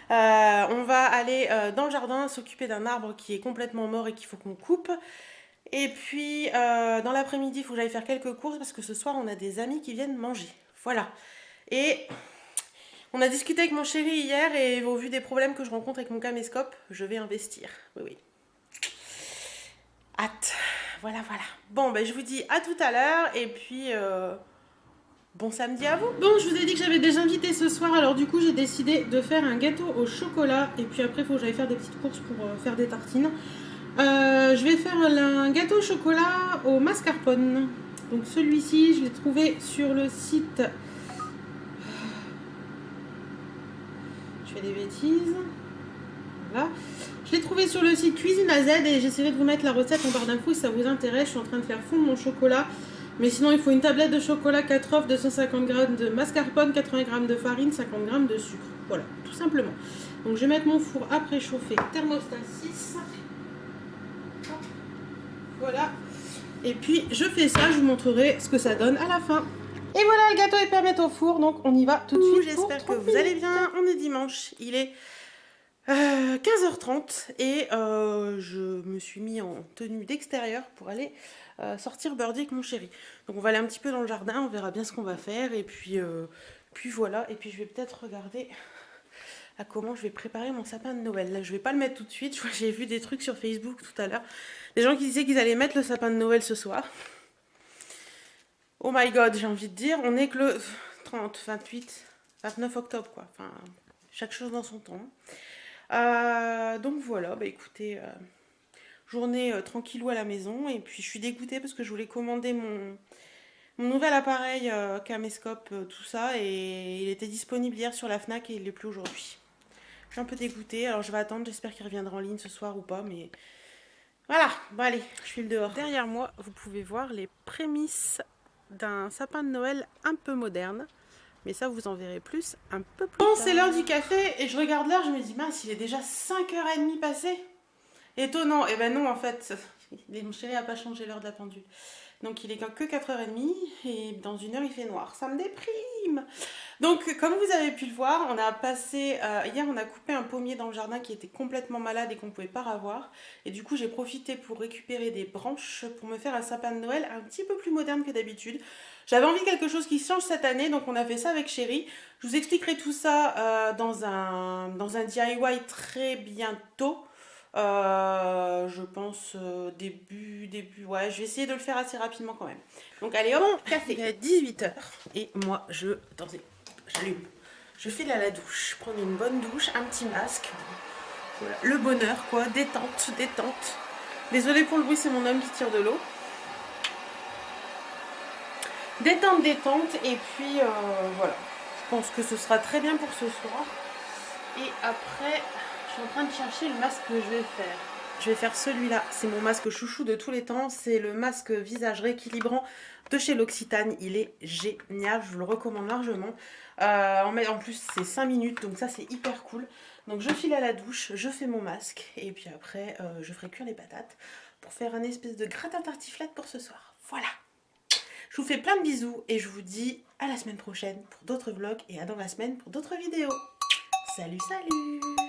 On va aller dans le jardin s'occuper d'un arbre qui est complètement mort et qu'il faut qu'on coupe. Et puis, dans l'après-midi, il faut que j'aille faire quelques courses parce que ce soir, on a des amis qui viennent manger. Voilà. Et on a discuté avec mon chéri hier et au vu des problèmes que je rencontre avec mon caméscope, je vais investir. Oui, oui. Hâte. Voilà, voilà. Bon, ben, je vous dis à tout à l'heure et puis... bon samedi à vous. Bon, je vous ai dit que j'avais des invités ce soir, alors du coup j'ai décidé de faire un gâteau au chocolat et puis après il faut que j'aille faire des petites courses pour faire des tartines. Je vais faire un gâteau au chocolat au mascarpone. Donc celui-ci, je l'ai trouvé sur le site... Je fais des bêtises. Voilà. Je l'ai trouvé sur le site Cuisine à Z et j'essaierai de vous mettre la recette en barre d'infos si ça vous intéresse. Je suis en train de faire fondre mon chocolat. Mais sinon, il faut une tablette de chocolat 4 œufs, 250 g de mascarpone, 80 g de farine, 50 g de sucre. Voilà, tout simplement. Donc, je vais mettre mon four à préchauffer, thermostat 6. Voilà. Et puis, je fais ça, je vous montrerai ce que ça donne à la fin. Et voilà, le gâteau est prêt à mettre au four, donc on y va tout de suite. J'espère que vous allez bien. On est dimanche, il est 15h30 et je me suis mis en tenue d'extérieur pour aller sortir Birdie avec mon chéri. Donc on va aller un petit peu dans le jardin, on verra bien ce qu'on va faire et puis voilà. Et puis je vais peut-être regarder à comment je vais préparer mon sapin de Noël. Là, je vais pas le mettre tout de suite, j'ai vu des trucs sur Facebook tout à l'heure. Des gens qui disaient qu'ils allaient mettre le sapin de Noël ce soir. Oh my god, j'ai envie de dire, on est que le 30, 28, 29 octobre quoi. Enfin, chaque chose dans son temps. Donc voilà, bah écoutez, journée tranquillou à la maison. Et puis je suis dégoûtée parce que je voulais commander mon nouvel appareil caméscope, tout ça. Et il était disponible hier sur la Fnac et il n'est plus aujourd'hui. Je suis un peu dégoûtée, alors je vais attendre, j'espère qu'il reviendra en ligne ce soir ou pas. Mais voilà, bon allez, je file dehors. Derrière moi, vous pouvez voir les prémices d'un sapin de Noël un peu moderne. Mais ça, vous en verrez plus un peu plus tard. Bon, c'est l'heure du café et je regarde l'heure, je me dis, mince, il est déjà 5h30 passé. Étonnant. Et ben non, en fait, mon chéri n'a pas changé l'heure de la pendule. Donc, il est que 4h30 et dans une heure, il fait noir. Ça me déprime. Donc, comme vous avez pu le voir, on a passé... hier, on a coupé un pommier dans le jardin qui était complètement malade et qu'on ne pouvait pas ravoir. Et du coup, j'ai profité pour récupérer des branches pour me faire un sapin de Noël un petit peu plus moderne que d'habitude. J'avais envie de quelque chose qui change cette année, donc on a fait ça avec chéri. Je vous expliquerai tout ça dans un DIY très bientôt. Je pense début, ouais, je vais essayer de le faire assez rapidement quand même. Donc allez hop, café. Il est 18h et moi attendez, j'allume. Je file à la douche, prendre une bonne douche, un petit masque. Voilà, le bonheur quoi, détente, détente. Désolée pour le bruit, c'est mon homme qui tire de l'eau. Détente, détente, et puis voilà. Je pense que ce sera très bien pour ce soir. Et après, je suis en train de chercher le masque que je vais faire. Je vais faire celui-là, c'est mon masque chouchou de tous les temps. C'est le masque visage rééquilibrant de chez L'Occitane. Il est génial, je vous le recommande largement. En plus, c'est 5 minutes, donc ça c'est hyper cool. Donc je file à la douche, je fais mon masque, et puis après, je ferai cuire les patates pour faire un espèce de gratin tartiflette pour ce soir. Voilà. Je vous fais plein de bisous et je vous dis à la semaine prochaine pour d'autres vlogs et à dans la semaine pour d'autres vidéos. Salut, salut!